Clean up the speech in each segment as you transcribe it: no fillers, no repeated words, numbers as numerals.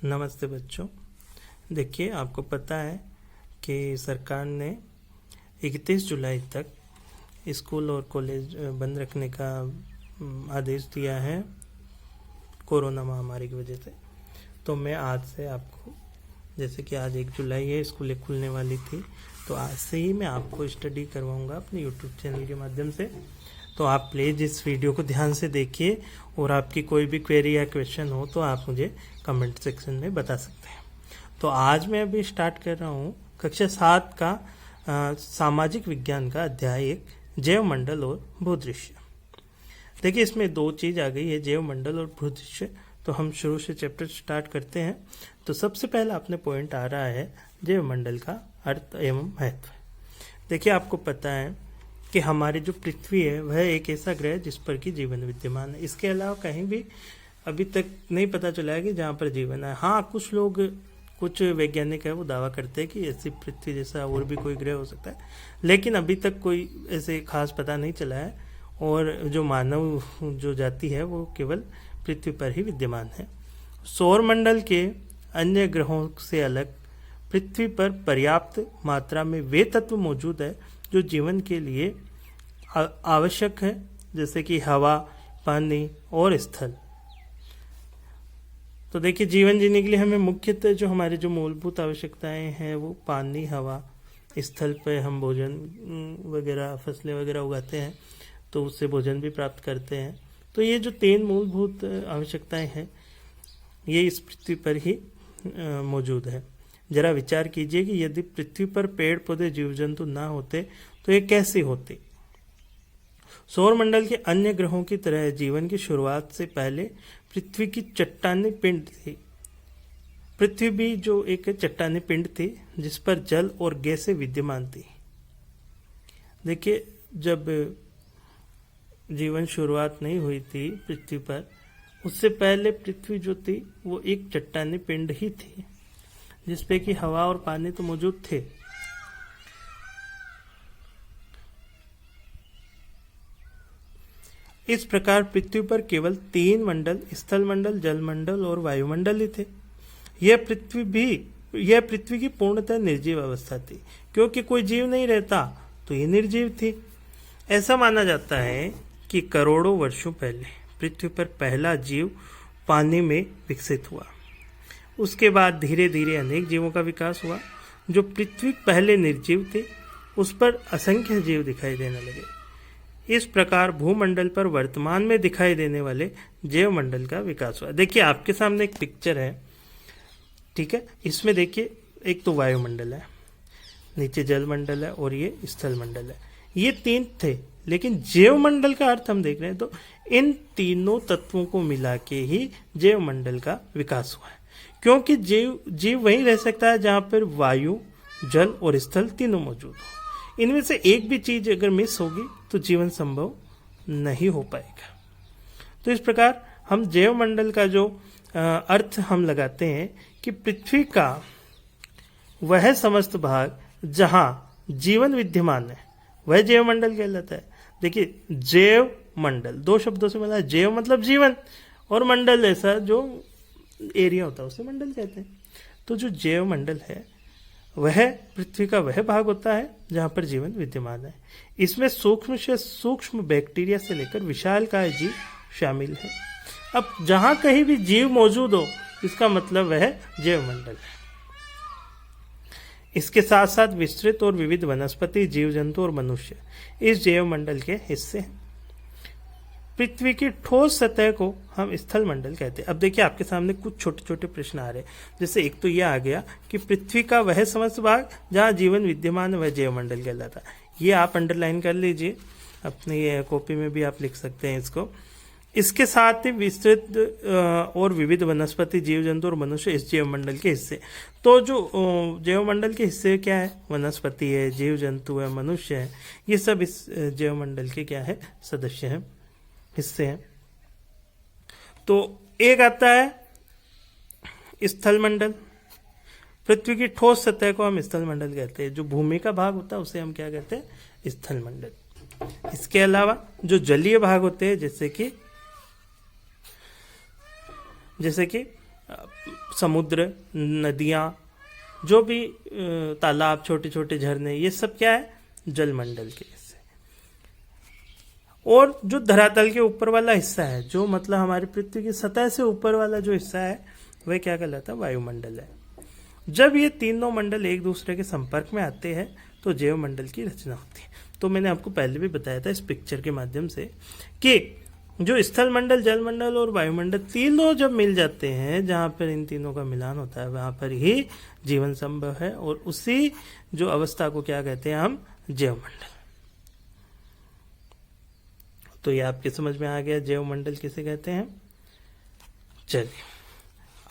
नमस्ते बच्चों। देखिए, आपको पता है कि सरकार ने 31 जुलाई तक स्कूल और कॉलेज बंद रखने का आदेश दिया है कोरोना महामारी की वजह से। तो मैं आज से आपको, जैसे कि आज 1 जुलाई है, स्कूलें खुलने वाली थी, तो आज से ही मैं आपको स्टडी करवाऊंगा अपने यूट्यूब चैनल के माध्यम से। तो आप प्लीज़ इस वीडियो को ध्यान से देखिए और आपकी कोई भी क्वेरी या क्वेश्चन हो तो आप मुझे कमेंट सेक्शन में बता सकते हैं। तो आज मैं अभी स्टार्ट कर रहा हूँ कक्षा 7 का सामाजिक विज्ञान का अध्याय 1 जैव मंडल और भूदृश्य। देखिए, इसमें 2 चीज़ आ गई है, जैव मंडल और भूदृश्य। तो हम शुरू से चैप्टर स्टार्ट करते हैं। तो सबसे पहला अपने पॉइंट आ रहा है जैव मंडल का अर्थ एवं महत्व। देखिए, आपको पता है कि हमारी जो पृथ्वी है वह एक ऐसा ग्रह है जिस पर कि जीवन विद्यमान है। इसके अलावा कहीं भी अभी तक नहीं पता चला है कि जहाँ पर जीवन है। हाँ, कुछ वैज्ञानिक है वो दावा करते हैं कि ऐसी पृथ्वी जैसा और भी कोई ग्रह हो सकता है, लेकिन अभी तक कोई ऐसे खास पता नहीं चला है। और जो मानव जो जाति है वो केवल पृथ्वी पर ही विद्यमान है। सौर मंडल के अन्य ग्रहों से अलग पृथ्वी पर पर्याप्त मात्रा में वे तत्व मौजूद है जो जीवन के लिए आवश्यक है, जैसे कि हवा, पानी और स्थल। तो देखिए, जीवन जीने के लिए हमें मुख्यतः जो हमारी जो मूलभूत आवश्यकताएं हैं वो पानी, हवा, स्थल पे हम भोजन वगैरह, फसलें वगैरह उगाते हैं तो उससे भोजन भी प्राप्त करते हैं। तो ये जो 3 मूलभूत आवश्यकताएं हैं ये इस पृथ्वी पर ही मौजूद है। जरा विचार कीजिए कि यदि पृथ्वी पर पेड़ पौधे, जीव जंतु ना होते तो ये कैसे होते। सौर मंडल के अन्य ग्रहों की तरह जीवन की शुरुआत से पहले पृथ्वी की चट्टानी पिंड थी। पृथ्वी भी जो एक चट्टानी पिंड थी जिस पर जल और गैसें विद्यमान थी। देखिए, जब जीवन शुरुआत नहीं हुई थी पृथ्वी पर, उससे पहले पृथ्वी जो थी वो एक चट्टानी पिंड ही थी जिसपे कि हवा और पानी तो मौजूद थे। इस प्रकार पृथ्वी पर केवल 3 मंडल, स्थल मंडल, जल मंडल और वायुमंडल ही थे। यह पृथ्वी की पूर्णतः निर्जीव अवस्था थी, क्योंकि कोई जीव नहीं रहता तो ये निर्जीव थी। ऐसा माना जाता है कि करोड़ों वर्षों पहले पृथ्वी पर पहला जीव पानी में विकसित हुआ। उसके बाद धीरे धीरे अनेक जीवों का विकास हुआ। जो पृथ्वी पहले निर्जीव थे उस पर असंख्य जीव दिखाई देने लगे। इस प्रकार भूमंडल पर वर्तमान में दिखाई देने वाले जैव मंडल का विकास हुआ। देखिए, आपके सामने एक पिक्चर है, ठीक है। इसमें देखिए, एक तो वायुमंडल है, नीचे जल मंडल है और ये स्थल मंडल है। ये 3 थे, लेकिन जैव मंडल का अर्थ हम देख रहे हैं तो इन तीनों तत्वों को मिला के ही जैव मंडल का विकास हुआ है। क्योंकि जीव वहीं रह सकता है जहां पर वायु, जल और स्थल तीनों मौजूद हो। इनमें से एक भी चीज अगर मिस होगी तो जीवन संभव नहीं हो पाएगा। तो इस प्रकार हम जैव मंडल का जो अर्थ हम लगाते हैं कि पृथ्वी का वह समस्त भाग जहां जीवन विद्यमान है वह जैव मंडल कहलाता है। देखिए, जैव मंडल 2 शब्दों से बना है। जैव मतलब जीवन और मंडल ऐसा जो एरिया होता है उसे मंडल कहते हैं। तो जो जैव मंडल है वह पृथ्वी का वह भाग होता है जहां पर जीवन विद्यमान है। इसमें सूक्ष्म से सूक्ष्म बैक्टीरिया से लेकर विशालकाय जीव शामिल है। अब जहां कहीं भी जीव मौजूद हो इसका मतलब वह जैव मंडल है। इसके साथ साथ विस्तृत और विविध वनस्पति, जीव जंतु और मनुष्य इस जैव मंडल के हिस्से हैं। पृथ्वी की ठोस सतह को हम स्थल मंडल कहते हैं। अब देखिए, आपके सामने कुछ छोटे छोटे प्रश्न आ रहे हैं। जैसे एक तो यह आ गया कि पृथ्वी का वह समस्त भाग जहाँ जीवन विद्यमान है वह जैव मंडल कहलाता है। ये आप अंडरलाइन कर लीजिए, अपनी कॉपी में भी आप लिख सकते हैं इसको। इसके साथ ही विस्तृत और विविध वनस्पति, जीव जंतु और मनुष्य इस जैव मंडल के हिस्से। तो जो जैव मंडल के हिस्से क्या है, वनस्पति है, जीव जंतु है, मनुष्य है, ये सब इस जैव मंडल के क्या है, सदस्य हैं, हिस्से हैं। तो एक आता है स्थल मंडल। पृथ्वी की ठोस सतह को हम स्थल मंडल कहते हैं। जो भूमि का भाग होता है उसे हम क्या कहते हैं, स्थल मंडल। इसके अलावा जो जलीय भाग होते हैं जैसे कि समुद्र, नदियाँ, जो भी तालाब, छोटे छोटे झरने, ये सब क्या है, जलमंडल के हिस्से। और जो धरातल के ऊपर वाला हिस्सा है, जो मतलब हमारी पृथ्वी की सतह से ऊपर वाला जो हिस्सा है, वह क्या कहलाता है, वायुमंडल है। जब ये तीनों मंडल एक दूसरे के संपर्क में आते हैं तो जैवमंडल की रचना होती है। तो मैंने आपको पहले भी बताया था इस पिक्चर के माध्यम से कि जो स्थल मंडल, जल मंडल और वायुमंडल तीनों जब मिल जाते हैं, जहाँ पर इन तीनों का मिलान होता है, वहाँ पर ही जीवन संभव है। और उसी जो अवस्था को क्या कहते हैं हम, जैवमंडल। तो ये आपके समझ में आ गया जैवमंडल किसे कहते हैं। चलिए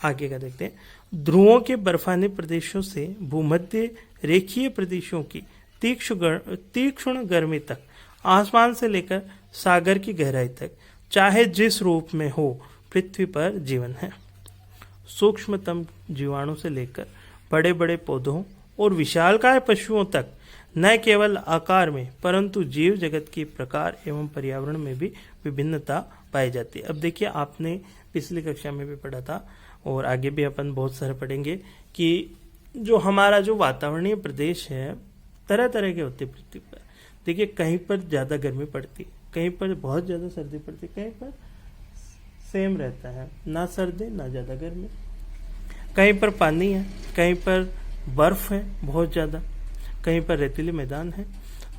आगे का देखते हैं। ध्रुवों के बर्फानी प्रदेशों से भूमध्य रेखीय प्रदेशों की तीक्ष्ण गर्मी तक, आसमान से लेकर सागर की गहराई तक, चाहे जिस रूप में हो, पृथ्वी पर जीवन है। सूक्ष्मतम जीवाणु से लेकर बड़े बड़े पौधों और विशालकाय पशुओं तक न केवल आकार में परंतु जीव जगत की प्रकार एवं पर्यावरण में भी विभिन्नता पाई जाती है। अब देखिए, आपने पिछली कक्षा में भी पढ़ा था और आगे भी अपन बहुत सारे पढ़ेंगे कि जो हमारा जो वातावरणीय प्रदेश है, तरह तरह के होते पृथ्वी पर। देखिए, कहीं पर ज़्यादा गर्मी पड़ती, कहीं पर बहुत ज़्यादा सर्दी पड़ती, कहीं पर सेम रहता है, ना सर्दी ना ज़्यादा गर्मी। कहीं पर पानी है, कहीं पर बर्फ है बहुत ज़्यादा, कहीं पर रेतीले मैदान है।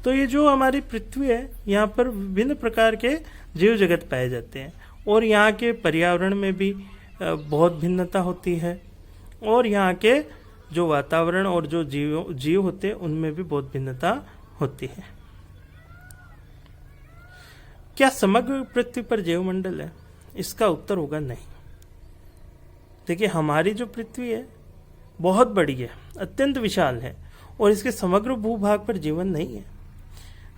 तो ये जो हमारी पृथ्वी है, यहाँ पर विभिन्न प्रकार के जीव जगत पाए जाते हैं और यहाँ के पर्यावरण में भी बहुत भिन्नता होती है और यहाँ के जो वातावरण और जो जीव होते हैं उनमें भी बहुत भिन्नता होती है। क्या समग्र पृथ्वी पर जैवमंडल है? इसका उत्तर होगा नहीं। देखिए, हमारी जो पृथ्वी है बहुत बड़ी है, अत्यंत विशाल है और इसके समग्र भूभाग पर जीवन नहीं है।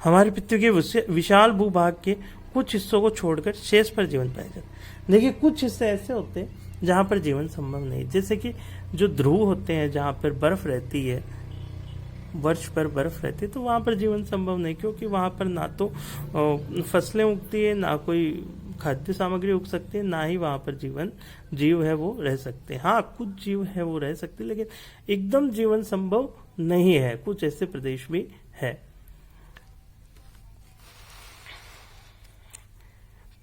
हमारी पृथ्वी के विशाल भूभाग के कुछ हिस्सों को छोड़कर शेष पर जीवन पाया जाता है। देखिए, कुछ हिस्से ऐसे होते हैं जहाँ पर जीवन संभव नहीं, जैसे कि जो ध्रुव होते हैं जहाँ पर बर्फ रहती है, वर्ष पर बर्फ रहती है, तो वहाँ पर जीवन संभव नहीं, क्योंकि वहाँ पर ना तो फसलें उगती है, ना कोई खाद्य सामग्री उग सकती है, ना ही वहाँ पर जीव है वो रह सकते हैं। हाँ, कुछ जीव है वो रह सकते हैं, लेकिन एकदम जीवन संभव नहीं है। कुछ ऐसे प्रदेश भी है।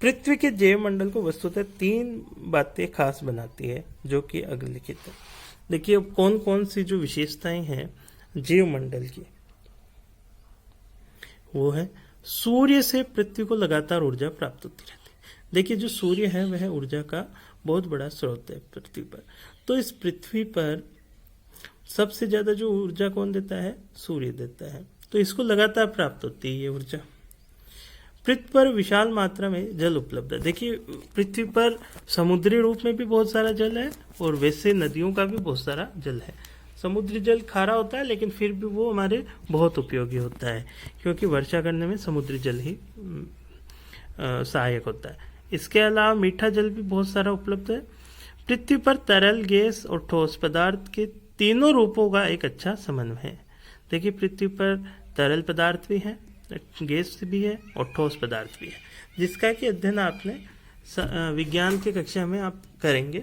पृथ्वी के जैवमंडल को वस्तुतः 3 बातें खास बनाती है, जो कि अग्रलिखित है। देखिए, कौन कौन सी जो विशेषताएं हैं जैवमंडल की, वो है सूर्य से पृथ्वी को लगातार ऊर्जा प्राप्त होती रहती है। देखिए, जो सूर्य है वह ऊर्जा का बहुत बड़ा स्रोत है पृथ्वी पर। तो इस पृथ्वी पर सबसे ज्यादा जो ऊर्जा कौन देता है? सूर्य देता है। तो इसको लगातार प्राप्त होती है ये ऊर्जा। पृथ्वी पर विशाल मात्रा में जल उपलब्ध है। देखिए, पृथ्वी पर समुद्री रूप में भी बहुत सारा जल है और वैसे नदियों का भी बहुत सारा जल है। समुद्री जल खारा होता है, लेकिन फिर भी वो हमारे बहुत उपयोगी होता है, क्योंकि वर्षा करने में समुद्री जल ही सहायक होता है। इसके अलावा मीठा जल भी बहुत सारा उपलब्ध है। पृथ्वी पर तरल, गैस और ठोस पदार्थ के तीनों रूपों का एक अच्छा समन्वय है। देखिए, पृथ्वी पर तरल पदार्थ भी है, गैस भी है और ठोस पदार्थ भी है, जिसका कि अध्ययन आपने विज्ञान की कक्षा में आप करेंगे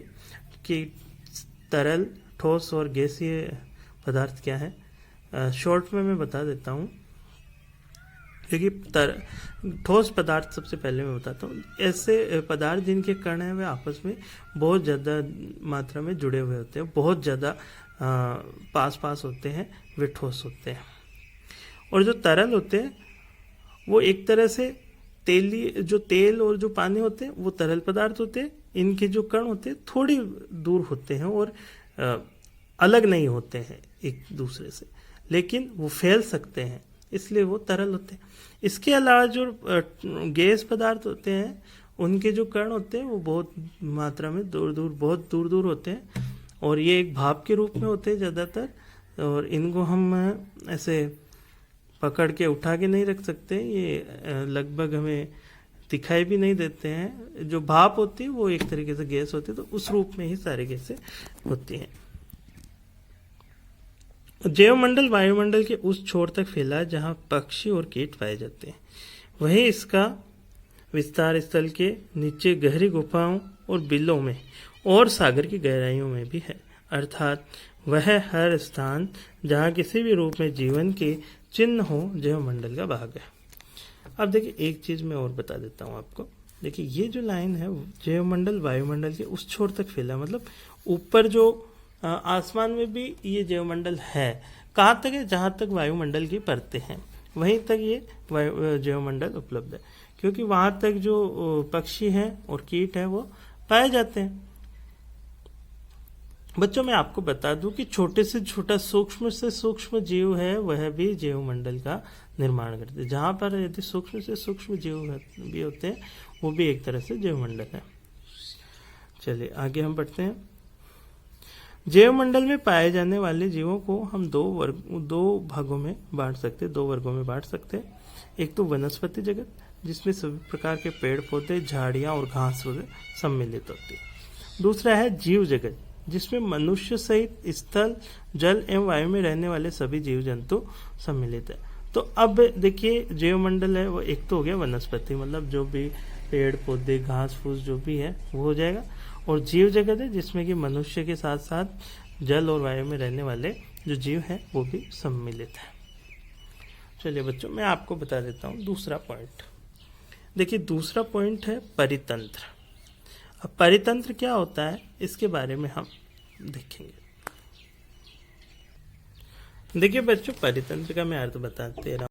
कि तरल, ठोस और गैसीय पदार्थ क्या है। शॉर्ट में मैं बता देता हूँ, क्योंकि ठोस पदार्थ सबसे पहले मैं बताता हूँ। ऐसे पदार्थ जिनके कण हैं वे आपस में बहुत ज़्यादा मात्रा में जुड़े हुए होते हैं, बहुत ज़्यादा पास होते हैं, वे ठोस होते हैं। और जो तरल होते हैं वो एक तरह से जो तेल और जो पानी होते हैं वो तरल पदार्थ होते हैं। इनके जो कण होते हैं थोड़ी दूर होते हैं और अलग नहीं होते हैं एक दूसरे से, लेकिन वो फैल सकते हैं, इसलिए वो तरल होते हैं। इसके अलावा जो गैस पदार्थ होते हैं उनके जो कण होते हैं वो बहुत मात्रा में बहुत दूर दूर होते हैं और ये एक भाप के रूप में होते हैं ज़्यादातर, और इनको हम ऐसे पकड़ के उठा के नहीं रख सकते। ये लगभग हमें दिखाई भी नहीं देते हैं। जो भाप होती है वो एक तरीके से गैस होती है, तो उस रूप में ही सारी गैसें होती हैं। जैवमंडल वायुमंडल के उस छोर तक फैला है जहां पक्षी और कीट पाए जाते हैं। वहीं इसका विस्तार स्थल के नीचे गहरी गुफाओं और बिलों में और सागर की गहराइयों में भी है, अर्थात वह हर स्थान जहाँ किसी भी रूप में जीवन के चिन्ह हो जैवमंडल का भाग है। अब देखिए एक चीज मैं और बता देता हूँ आपको। देखिए ये जो लाइन है जैवमंडल वायुमंडल के उस छोर तक फैला, मतलब ऊपर जो आसमान में भी ये जैवमंडल है। कहाँ तक है? जहाँ तक वायुमंडल की परतें हैं वहीं तक ये जैवमंडल उपलब्ध है, क्योंकि वहाँ तक जो पक्षी हैं और कीट हैं वो पाए जाते हैं। बच्चों मैं आपको बता दूं कि छोटे से छोटा सूक्ष्म से सूक्ष्म जीव है वह भी जैवमंडल का निर्माण करते हैं। जहाँ पर यदि सूक्ष्म से सूक्ष्म जीव भी होते हैं वो भी एक तरह से जैवमंडल है। चलिए आगे हम बढ़ते हैं। जैवमंडल में पाए जाने वाले जीवों को हम दो भागों में बांट सकते हैं, 2 वर्गों में बांट सकते हैं। एक तो वनस्पति जगत, जिसमें सभी प्रकार के पेड़ पौधे, झाड़ियां और घास वगैरह सम्मिलित होती है। दूसरा है जीव जगत, जिसमें मनुष्य सहित स्थल, जल एवं वायु में रहने वाले सभी जीव जंतु सम्मिलित है। तो अब देखिए जैवमंडल है वो एक तो हो गया वनस्पति, मतलब जो भी पेड़ पौधे घास फूस जो भी है वो हो जाएगा, और जीव जगत है जिसमें कि मनुष्य के साथ साथ जल और वायु में रहने वाले जो जीव हैं वो भी सम्मिलित है। चलिए बच्चों मैं आपको बता देता हूँ दूसरा पॉइंट। देखिए दूसरा पॉइंट है परितंत्र। अब परितंत्र क्या होता है इसके बारे में हम देखेंगे। देखिए बच्चों परितंत्र का मैं अर्थ बताते रहा